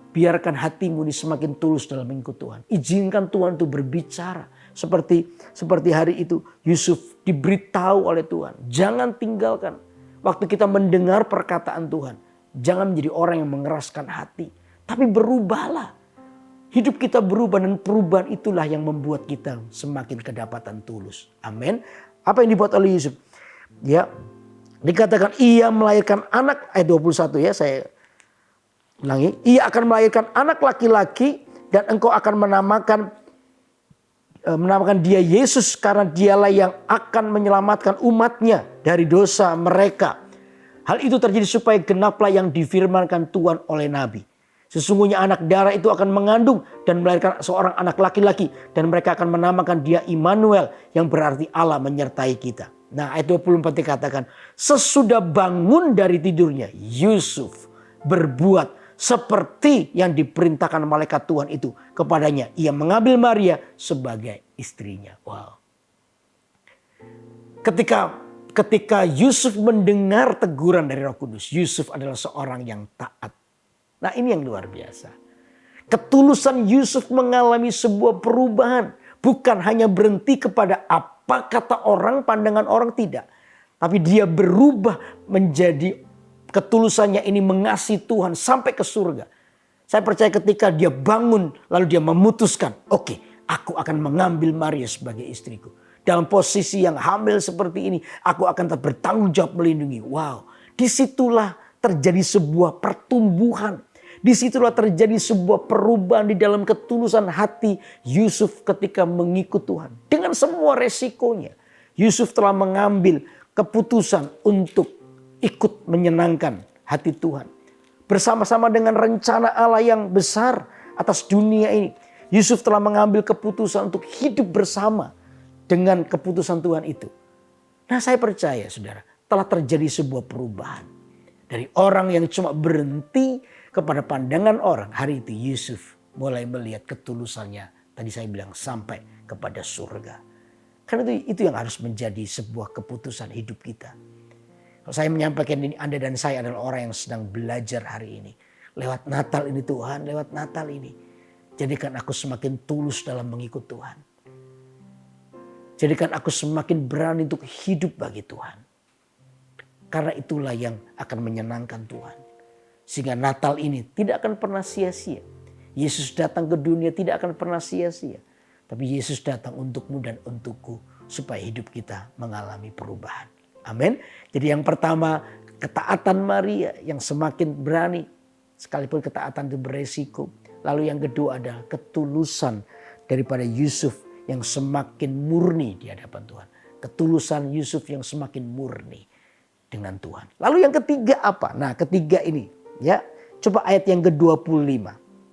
biarkan hatimu ini semakin tulus dalam mengikut Tuhan. Izinkan Tuhan itu berbicara. Seperti hari itu Yusuf diberitahu oleh Tuhan, jangan tinggalkan. Waktu kita mendengar perkataan Tuhan, jangan menjadi orang yang mengeraskan hati, tapi berubahlah. Hidup kita berubah dan perubahan itulah yang membuat kita semakin kedapatan tulus. Amin. Apa yang dibuat oleh Yusuf? Ya, dikatakan ia melahirkan anak, ayat 21 ya, saya ulangi. Ia akan melahirkan anak laki-laki dan engkau akan menamakan dia Yesus, karena dialah yang akan menyelamatkan umatnya dari dosa mereka. Hal itu terjadi supaya genaplah yang difirmankan Tuhan oleh Nabi. Sesungguhnya anak darah itu akan mengandung dan melahirkan seorang anak laki-laki, dan mereka akan menamakan dia Immanuel, yang berarti Allah menyertai kita. Nah, ayat 24 dikatakan, sesudah bangun dari tidurnya, Yusuf berbuat seperti yang diperintahkan malaikat Tuhan itu kepadanya. Ia mengambil Maria sebagai istrinya. Wow. Ketika Yusuf mendengar teguran dari Roh Kudus, Yusuf adalah seorang yang taat. Nah, ini yang luar biasa. Ketulusan Yusuf mengalami sebuah perubahan. Bukan hanya berhenti kepada apa kata orang, pandangan orang, tidak. Tapi dia berubah menjadi ketulusannya ini mengasihi Tuhan sampai ke surga. Saya percaya ketika dia bangun lalu dia memutuskan, oke, aku akan mengambil Maria sebagai istriku. Dalam posisi yang hamil seperti ini, aku akan tetap bertanggung jawab melindungi. Wow, disitulah terjadi sebuah pertumbuhan. Disitulah terjadi sebuah perubahan di dalam ketulusan hati Yusuf ketika mengikut Tuhan. Dengan semua resikonya, Yusuf telah mengambil keputusan untuk ikut menyenangkan hati Tuhan. Bersama-sama dengan rencana Allah yang besar atas dunia ini, Yusuf telah mengambil keputusan untuk hidup bersama dengan keputusan Tuhan itu. Nah, saya percaya saudara, telah terjadi sebuah perubahan. Dari orang yang cuma berhenti kepada pandangan orang, hari itu Yusuf mulai melihat ketulusannya. Tadi saya bilang sampai kepada surga. Karena itu yang harus menjadi sebuah keputusan hidup kita. Kalau saya menyampaikan ini, Anda dan saya adalah orang yang sedang belajar hari ini. Lewat Natal ini Tuhan, lewat Natal ini. Jadikan aku semakin tulus dalam mengikut Tuhan. Jadikan aku semakin berani untuk hidup bagi Tuhan. Karena itulah yang akan menyenangkan Tuhan. Sehingga Natal ini tidak akan pernah sia-sia. Yesus datang ke dunia tidak akan pernah sia-sia. Tapi Yesus datang untukmu dan untukku supaya hidup kita mengalami perubahan. Amin. Jadi yang pertama, ketaatan Maria yang semakin berani. Sekalipun ketaatan itu beresiko. Lalu yang kedua adalah ketulusan daripada Yusuf yang semakin murni di hadapan Tuhan. Ketulusan Yusuf yang semakin murni dengan Tuhan. Lalu yang ketiga apa? Nah, ketiga ini ya, coba ayat yang ke-25.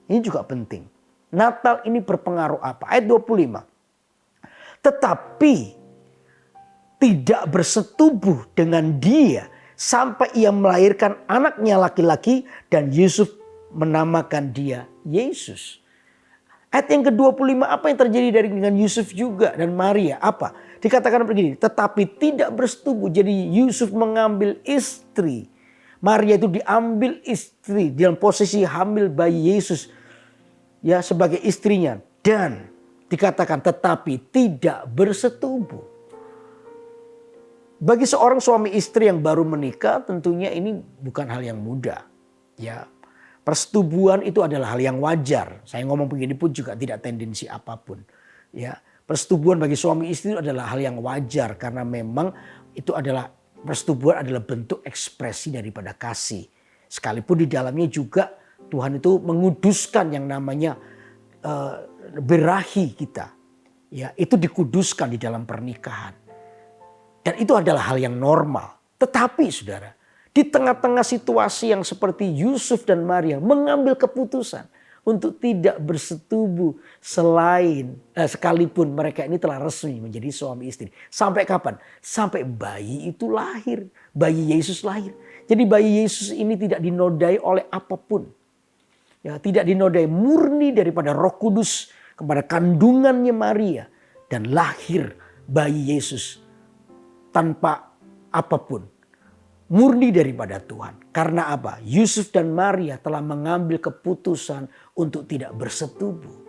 Ini juga penting. Natal ini berpengaruh apa? Ayat 25. Tetapi tidak bersetubuh dengan dia sampai ia melahirkan anaknya laki-laki dan Yusuf menamakan dia Yesus. Ayat yang ke-25, apa yang terjadi dengan Yusuf juga dan Maria? Apa? Dikatakan begini, tetapi tidak bersetubuh. Jadi Yusuf mengambil istri. Maria itu diambil istri dalam posisi hamil bayi Yesus ya sebagai istrinya. Dan dikatakan tetapi tidak bersetubuh. Bagi seorang suami istri yang baru menikah tentunya ini bukan hal yang mudah. Ya, persetubuhan itu adalah hal yang wajar. Saya ngomong begini pun juga tidak tendensi apapun. Ya, persetubuhan bagi suami istri itu adalah hal yang wajar karena memang itu adalah persetubuhan adalah bentuk ekspresi daripada kasih. Sekalipun di dalamnya juga Tuhan itu menguduskan yang namanya birahi kita. Ya, itu dikuduskan di dalam pernikahan. Dan itu adalah hal yang normal. Tetapi saudara, di tengah-tengah situasi yang seperti Yusuf dan Maria mengambil keputusan untuk tidak bersetubuh sekalipun mereka ini telah resmi menjadi suami istri. Sampai kapan? Sampai bayi itu lahir. Bayi Yesus lahir. Jadi bayi Yesus ini tidak dinodai oleh apapun. Ya, tidak dinodai, murni daripada Roh Kudus kepada kandungannya Maria. Dan lahir bayi Yesus tanpa apapun. Murni daripada Tuhan. Karena apa? Yusuf dan Maria telah mengambil keputusan untuk tidak bersetubuh.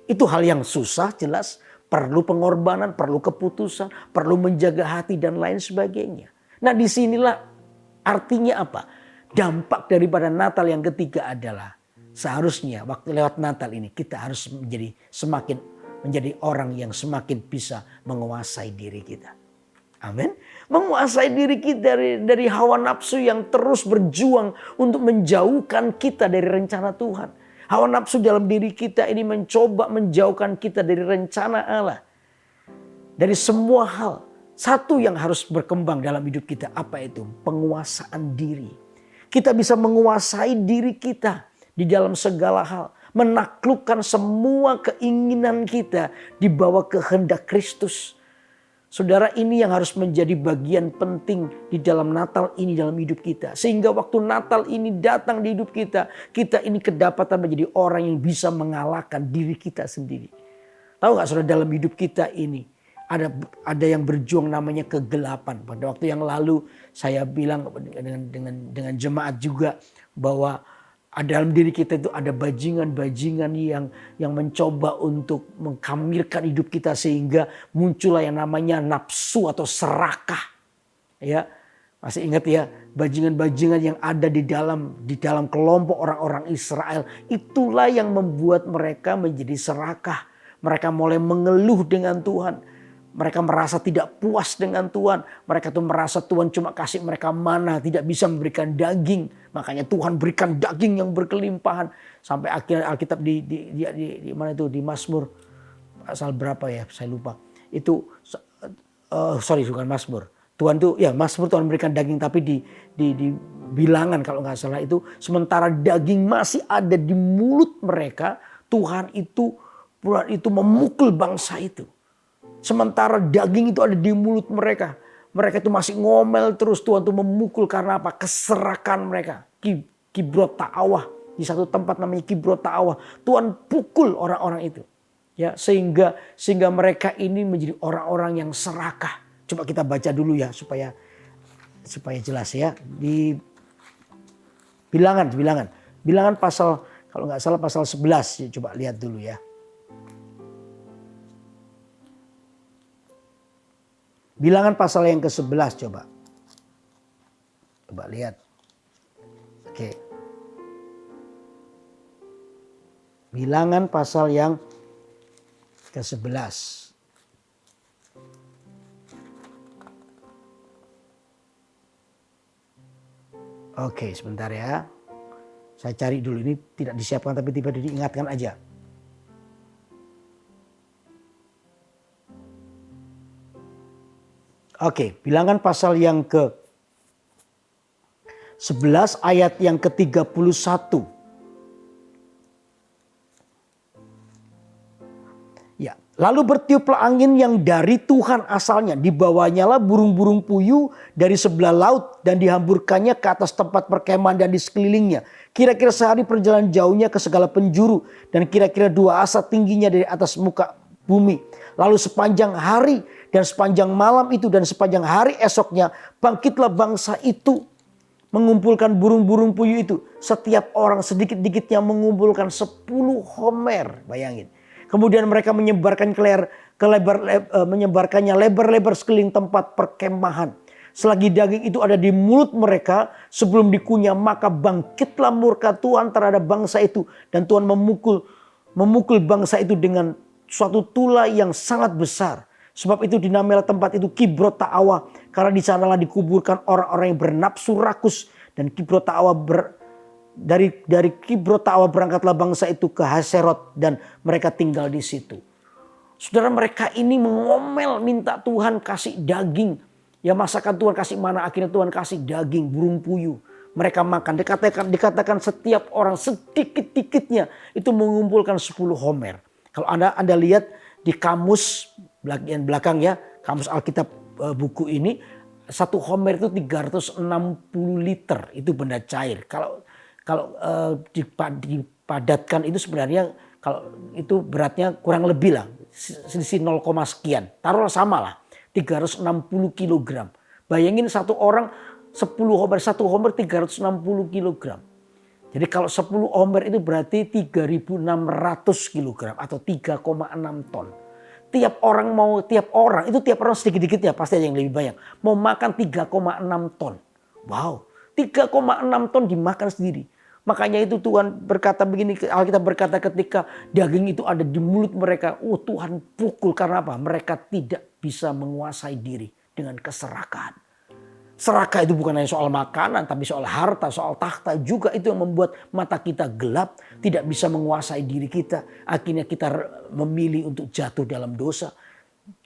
Itu hal yang susah jelas. perlu pengorbanan, perlu keputusan, perlu menjaga hati dan lain sebagainya. Nah, disinilah artinya apa? Dampak daripada Natal yang ketiga adalah seharusnya waktu lewat Natal ini kita harus menjadi orang yang semakin bisa menguasai diri kita. Amin. Menguasai diri kita dari hawa nafsu yang terus berjuang untuk menjauhkan kita dari rencana Tuhan. Hawa nafsu dalam diri kita ini mencoba menjauhkan kita dari rencana Allah. Dari semua hal. Satu yang harus berkembang dalam hidup kita, apa itu? Penguasaan diri. Kita bisa menguasai diri kita di dalam segala hal. Menaklukkan semua keinginan kita di bawah kehendak Kristus. Saudara, ini yang harus menjadi bagian penting di dalam Natal ini dalam hidup kita. Sehingga waktu Natal ini datang di hidup kita, kita ini kedapatan menjadi orang yang bisa mengalahkan diri kita sendiri. Tahu gak saudara, dalam hidup kita ini ada yang berjuang namanya kegelapan. Pada waktu yang lalu saya bilang dengan jemaat juga bahwa dalam diri kita itu ada bajingan-bajingan yang mencoba untuk mengkamirkan hidup kita sehingga muncullah yang namanya nafsu atau serakah. Ya, masih ingat ya, bajingan-bajingan yang ada di dalam kelompok orang-orang Israel, itulah yang membuat mereka menjadi serakah. Mereka mulai mengeluh dengan Tuhan. Mereka merasa tidak puas dengan Tuhan. Mereka tuh merasa Tuhan cuma kasih mereka mana, tidak bisa memberikan daging. Makanya Tuhan berikan daging yang berkelimpahan. Sampai akhirnya Alkitab di mana itu, di Mazmur pasal berapa ya, saya lupa. Itu bukan Mazmur. Tuhan tuh ya Mazmur, Tuhan berikan daging, tapi di Bilangan kalau nggak salah itu, sementara daging masih ada di mulut mereka, Tuhan itu memukul bangsa itu. Sementara daging itu ada di mulut mereka. Mereka itu masih ngomel terus. Tuhan itu memukul karena apa? Keserakan mereka. Kibrot ta'awah. Di satu tempat namanya Kibrot ta'awah. Tuhan pukul orang-orang itu. Ya, sehingga mereka ini menjadi orang-orang yang serakah. Coba kita baca dulu ya supaya jelas ya. Di Bilangan pasal, kalau nggak salah pasal 11. Ya, coba lihat dulu ya. Bilangan pasal yang ke-11 coba. Coba lihat. Oke. Bilangan pasal yang ke-11. Oke, sebentar ya. Saya cari dulu, ini tidak disiapkan tapi tiba-tiba diingatkan aja. Oke, Bilangan pasal yang ke-11 ayat yang ke-31. Ya, lalu bertiuplah angin yang dari Tuhan asalnya, dibawanyalah burung-burung puyuh dari sebelah laut dan dihamburkannya ke atas tempat perkemahan dan di sekelilingnya. Kira-kira sehari perjalanan jauhnya ke segala penjuru dan kira-kira 2 asa tingginya dari atas muka bumi. Lalu sepanjang hari dan sepanjang malam itu dan sepanjang hari esoknya bangkitlah bangsa itu mengumpulkan burung-burung puyuh itu. Setiap orang sedikit-dikitnya mengumpulkan 10 homer. Bayangin. Kemudian mereka menyebarkannya lebar-lebar sekeliling tempat perkemahan. Selagi daging itu ada di mulut mereka sebelum dikunyah, maka bangkitlah murka Tuhan terhadap bangsa itu. Dan Tuhan memukul bangsa itu dengan suatu tula yang sangat besar. Sebab itu dinamailah tempat itu Kibrot ta'awah. Karena di sanalah dikuburkan orang-orang yang bernafsu rakus. Dan Kibrot ta'awah dari Kibrot ta'awah berangkatlah bangsa itu ke Haserot. Dan mereka tinggal di situ. Saudara, mereka ini mengomel minta Tuhan kasih daging. Ya, masakan Tuhan kasih mana, akhirnya Tuhan kasih daging burung puyuh. Mereka makan. Dikatakan setiap orang sedikit-dikitnya itu mengumpulkan 10 homer. Kalau Anda lihat di kamus bagian belakang ya, kamus Alkitab buku ini, 1 homer itu 360 liter, itu benda cair. Kalau dipadatkan itu sebenarnya kalau itu beratnya kurang lebih lah, selisih 0, sekian. Taruhlah sama lah, 360 kilogram. Bayangin satu orang 10 homer, 1 homer 360 kilogram. Jadi kalau 10 homer itu berarti 3.600 kilogram atau 3,6 ton. tiap orang itu tiap orang sedikit-sedikit ya pasti ada yang lebih banyak. Mau makan 3,6 ton. Wow, 3,6 ton dimakan sendiri. Makanya itu Tuhan berkata begini, Alkitab berkata ketika daging itu ada di mulut mereka. Oh Tuhan pukul karena apa? Mereka tidak bisa menguasai diri dengan keserakahan. Serakah itu bukan hanya soal makanan, tapi soal harta, soal takhta juga. Itu yang membuat mata kita gelap, tidak bisa menguasai diri kita. Akhirnya kita memilih untuk jatuh dalam dosa.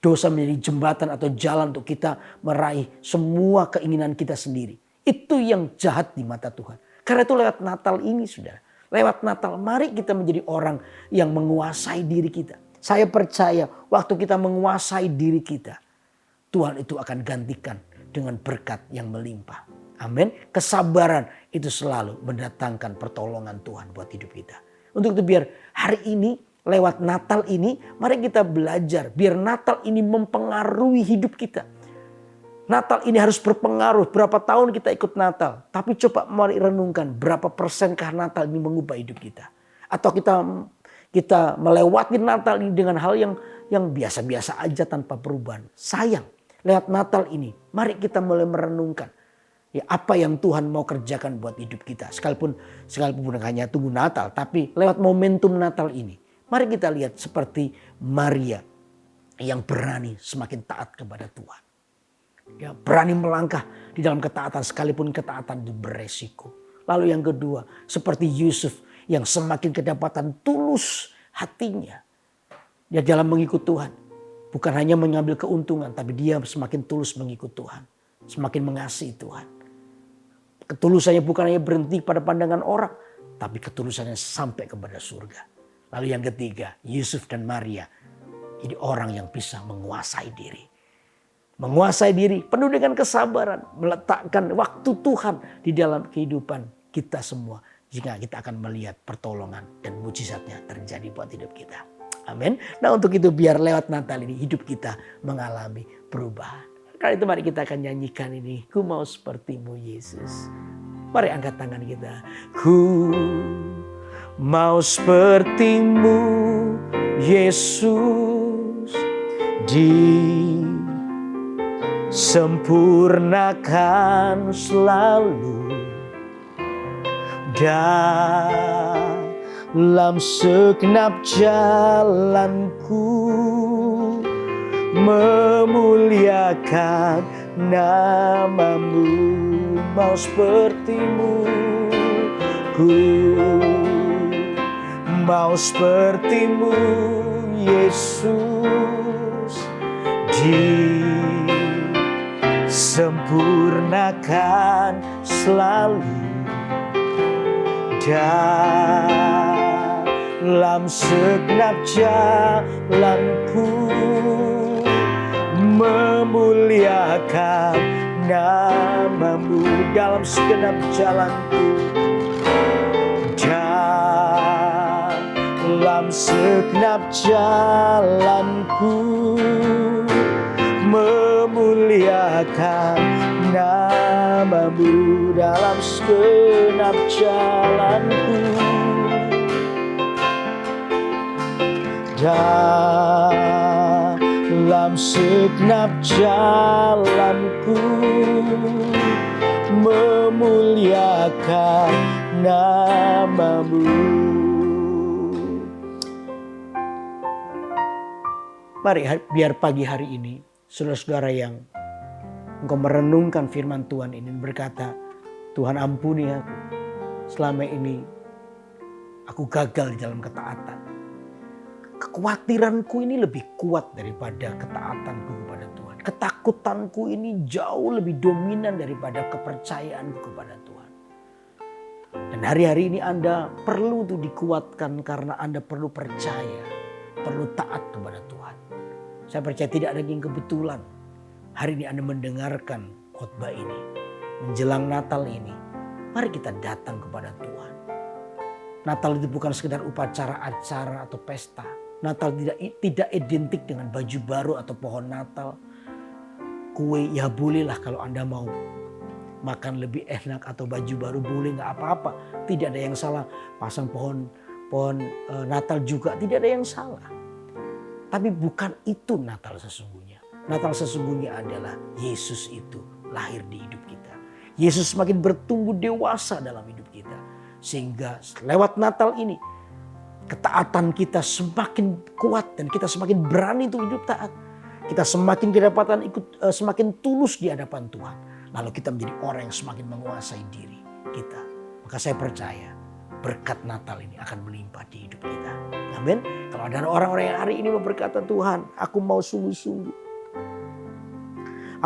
Dosa menjadi jembatan atau jalan untuk kita meraih semua keinginan kita sendiri. Itu yang jahat di mata Tuhan. Karena itu lewat Natal ini saudara. Lewat Natal mari kita menjadi orang yang menguasai diri kita. Saya percaya waktu kita menguasai diri kita, Tuhan itu akan gantikan dengan berkat yang melimpah. Amin. Kesabaran itu selalu mendatangkan pertolongan Tuhan buat hidup kita. Untuk itu biar hari ini lewat Natal ini mari kita belajar. Biar Natal ini mempengaruhi hidup kita. Natal ini harus berpengaruh. Berapa tahun kita ikut Natal. Tapi coba mari renungkan berapa persenkah Natal ini mengubah hidup kita. Atau kita melewati Natal ini dengan hal yang biasa-biasa aja tanpa perubahan. Sayang. Lewat Natal ini mari kita mulai merenungkan. Ya, apa yang Tuhan mau kerjakan buat hidup kita. Sekalipun bukan hanya tunggu Natal. Tapi lewat momentum Natal ini. Mari kita lihat seperti Maria yang berani semakin taat kepada Tuhan. Ya, berani melangkah di dalam ketaatan sekalipun ketaatan itu beresiko. Lalu yang kedua seperti Yusuf yang semakin kedapatan tulus hatinya. Dia dalam mengikut Tuhan. Bukan hanya mengambil keuntungan tapi dia semakin tulus mengikut Tuhan. Semakin mengasihi Tuhan. Ketulusannya bukan hanya berhenti pada pandangan orang. Tapi ketulusannya sampai kepada surga. Lalu yang ketiga Yusuf dan Maria. Jadi orang yang bisa menguasai diri. Menguasai diri penuh dengan kesabaran. Meletakkan waktu Tuhan di dalam kehidupan kita semua. Jika kita akan melihat pertolongan dan mujizatnya terjadi buat hidup kita. Amin. Nah untuk itu biar lewat Natal ini hidup kita mengalami perubahan. Karena itu mari kita akan nyanyikan ini. Ku mau sepertimu Yesus. Mari angkat tangan kita. Ku mau sepertimu Yesus. Sempurnakan selalu dalam segenap jalanku, memuliakan namamu. Mau sepertimu, ku mau sepertimu Yesus. Sempurnakan selalu dalam segenap jalanku, memuliakan namamu dalam segenap jalanku, dalam segenap jalanku, memuliakan namamu dalam segenap jalanku, dalam segenap jalanku, memuliakan namamu. Mari biar pagi hari ini saudara-saudara yang engkau merenungkan firman Tuhan ini berkata, Tuhan ampuni aku. Selama ini aku gagal di dalam ketaatan. Kekhawatiranku ini lebih kuat daripada ketaatanku kepada Tuhan. Ketakutanku ini jauh lebih dominan daripada kepercayaanku kepada Tuhan. Dan hari-hari ini Anda perlu untuk dikuatkan karena Anda perlu percaya, perlu taat kepada Tuhan. Saya percaya tidak ada yang kebetulan. Hari ini Anda mendengarkan khotbah ini. Menjelang Natal ini. Mari kita datang kepada Tuhan. Natal itu bukan sekedar upacara, acara atau pesta. Natal tidak identik dengan baju baru atau pohon Natal. Kue ya bolehlah kalau Anda mau. Makan lebih enak atau baju baru boleh, gak apa-apa. Tidak ada yang salah. Pasang pohon Natal juga tidak ada yang salah. Tapi bukan itu Natal sesungguhnya. Natal sesungguhnya adalah Yesus itu lahir di hidup kita. Yesus semakin bertumbuh dewasa dalam hidup kita. Sehingga lewat Natal ini ketaatan kita semakin kuat dan kita semakin berani untuk hidup taat. Kita semakin kedapatan semakin tulus di hadapan Tuhan. Lalu kita menjadi orang yang semakin menguasai diri kita. Maka saya percaya berkat Natal ini akan melimpah di hidup kita. Amin. Kalau ada orang-orang yang hari ini mau berkata, Tuhan, aku mau sungguh-sungguh.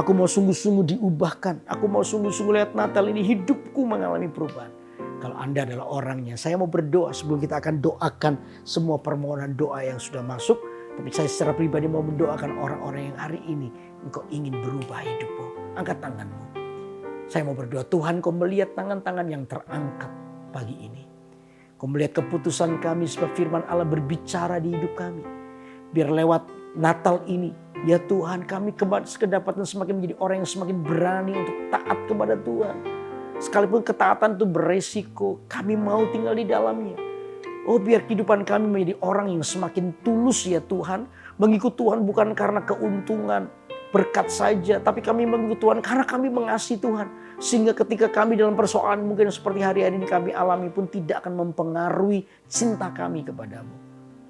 Aku mau sungguh-sungguh diubahkan. Aku mau sungguh-sungguh lihat Natal ini hidupku mengalami perubahan. Kalau Anda adalah orangnya, saya mau berdoa sebelum kita akan doakan semua permohonan doa yang sudah masuk. Tapi saya secara pribadi mau mendoakan orang-orang yang hari ini engkau ingin berubah hidupmu. Angkat tanganmu. Saya mau berdoa, Tuhan, kau melihat tangan-tangan yang terangkat pagi ini. Kau melihat keputusan kami sebab firman Allah berbicara di hidup kami. Biar lewat Natal ini, ya Tuhan, kami kedapatan semakin menjadi orang yang semakin berani untuk taat kepada Tuhan. Sekalipun ketaatan itu beresiko, kami mau tinggal di dalamnya. Oh, biar kehidupan kami menjadi orang yang semakin tulus ya Tuhan. Mengikut Tuhan bukan karena keuntungan, berkat saja. Tapi kami mengikut Tuhan karena kami mengasihi Tuhan. Sehingga ketika kami dalam persoalan mungkin seperti hari-hari ini kami alami pun tidak akan mempengaruhi cinta kami kepadamu.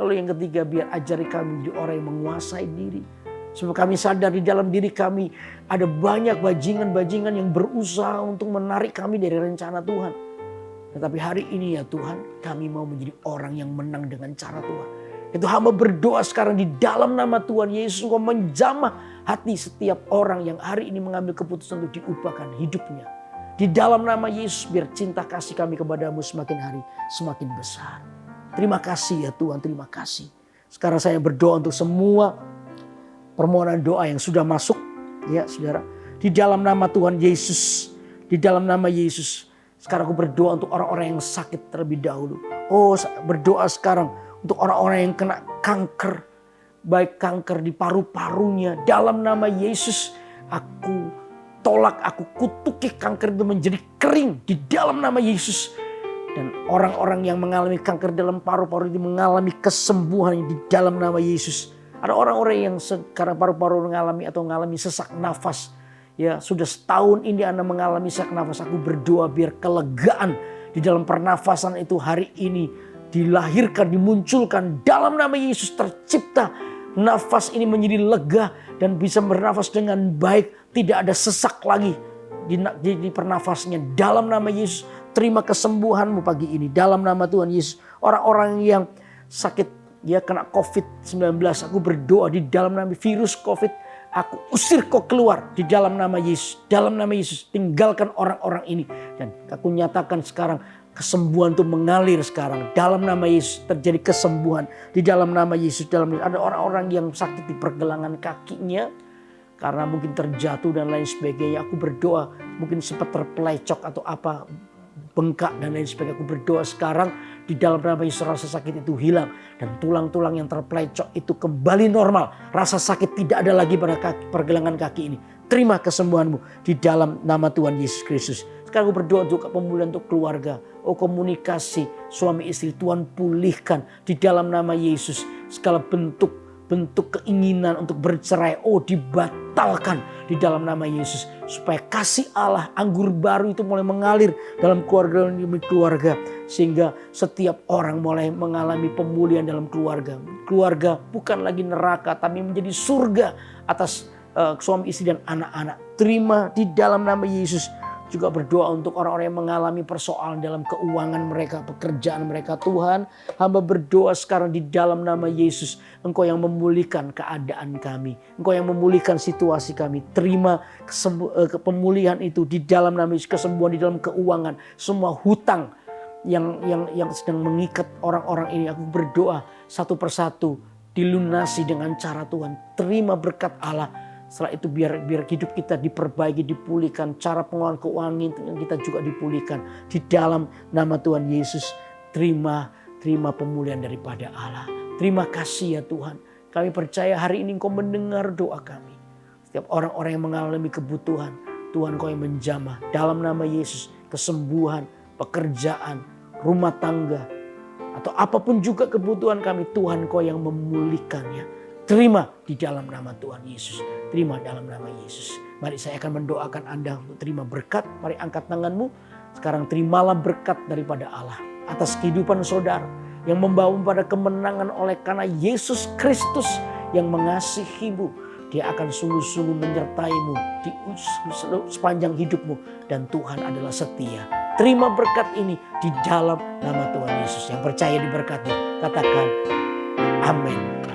Lalu yang ketiga, biar ajari kami menjadi orang yang menguasai diri. Sebab kami sadar di dalam diri kami ada banyak bajingan-bajingan yang berusaha untuk menarik kami dari rencana Tuhan. Tetapi hari ini ya Tuhan, kami mau menjadi orang yang menang dengan cara Tuhan. Itu hamba berdoa sekarang di dalam nama Tuhan Yesus, Engkau menjamah hati setiap orang yang hari ini mengambil keputusan untuk diubahkan hidupnya. Di dalam nama Yesus, biar cinta kasih kami kepadamu semakin hari semakin besar. Terima kasih ya Tuhan, terima kasih. Sekarang saya berdoa untuk semua permohonan doa yang sudah masuk. Ya saudara, di dalam nama Tuhan Yesus, di dalam nama Yesus. Sekarang aku berdoa untuk orang-orang yang sakit terlebih dahulu. Oh, berdoa sekarang untuk orang-orang yang kena kanker. Baik kanker di paru-parunya. Dalam nama Yesus, aku tolak, aku kutuki kanker itu menjadi kering. Di dalam nama Yesus. Dan orang-orang yang mengalami kanker dalam paru-paru itu mengalami kesembuhan di dalam nama Yesus. Ada orang-orang yang sekarang paru-paru mengalami sesak nafas. Ya, sudah setahun ini Anda mengalami sesak nafas. Aku berdoa biar kelegaan di dalam pernafasan itu hari ini dilahirkan, dimunculkan dalam nama Yesus. Tercipta nafas ini menjadi lega dan bisa bernafas dengan baik. Tidak ada sesak lagi di pernafasnya. Dalam nama Yesus, terima kesembuhanmu pagi ini. Dalam nama Tuhan Yesus, orang-orang yang sakit, ya kena COVID-19, aku berdoa di dalam nama virus COVID. Aku usir kau keluar di dalam nama Yesus. Dalam nama Yesus, tinggalkan orang-orang ini. Dan aku nyatakan sekarang kesembuhan itu mengalir sekarang. Dalam nama Yesus terjadi kesembuhan. Di dalam nama Yesus. Ada orang-orang yang sakit di pergelangan kakinya. Karena mungkin terjatuh dan lain sebagainya. Aku berdoa mungkin sempat terpelecok atau apa. Bengkak dan lain sebagainya. Aku berdoa sekarang di dalam nama Yesus rasa sakit itu hilang. Dan tulang-tulang yang terpelecok itu kembali normal. Rasa sakit tidak ada lagi pada pergelangan kaki ini. Terima kesembuhanmu di dalam nama Tuhan Yesus Kristus. Sekarang aku berdoa juga pemulihan untuk keluarga. Oh, komunikasi suami istri Tuhan pulihkan di dalam nama Yesus. Segala bentuk keinginan untuk bercerai, oh dibatalkan di dalam nama Yesus. Supaya kasih Allah, anggur baru itu mulai mengalir dalam keluarga demi keluarga. Sehingga setiap orang mulai mengalami pemulihan dalam keluarga. Keluarga bukan lagi neraka, tapi menjadi surga atas suami istri dan anak-anak. Terima di dalam nama Yesus. Juga berdoa untuk orang-orang yang mengalami persoalan dalam keuangan mereka, pekerjaan mereka. Tuhan, hamba berdoa sekarang di dalam nama Yesus. Engkau yang memulihkan keadaan kami. Engkau yang memulihkan situasi kami. Terima pemulihan itu di dalam nama Yesus. Kesembuhan di dalam keuangan. Semua hutang yang sedang mengikat orang-orang ini. Aku berdoa satu persatu dilunasi dengan cara Tuhan. Terima berkat Allah. Setelah itu biar hidup kita diperbaiki, dipulihkan. Cara pengelolaan keuangan kita juga dipulihkan. Di dalam nama Tuhan Yesus, terima pemulihan daripada Allah. Terima kasih ya Tuhan. Kami percaya hari ini Engkau mendengar doa kami. Setiap orang-orang yang mengalami kebutuhan, Tuhan Engkau yang menjamah. Dalam nama Yesus, kesembuhan, pekerjaan, rumah tangga, atau apapun juga kebutuhan kami, Tuhan Engkau yang memulihkannya. Terima di dalam nama Tuhan Yesus. Terima dalam nama Yesus. Mari saya akan mendoakan Anda untuk terima berkat. Mari angkat tanganmu. Sekarang terimalah berkat daripada Allah atas kehidupan saudara yang membawa pada kemenangan oleh karena Yesus Kristus yang mengasihimu. Dia akan sungguh-sungguh menyertaimu di sepanjang hidupmu dan Tuhan adalah setia. Terima berkat ini di dalam nama Tuhan Yesus. Yang percaya diberkati, katakan amin.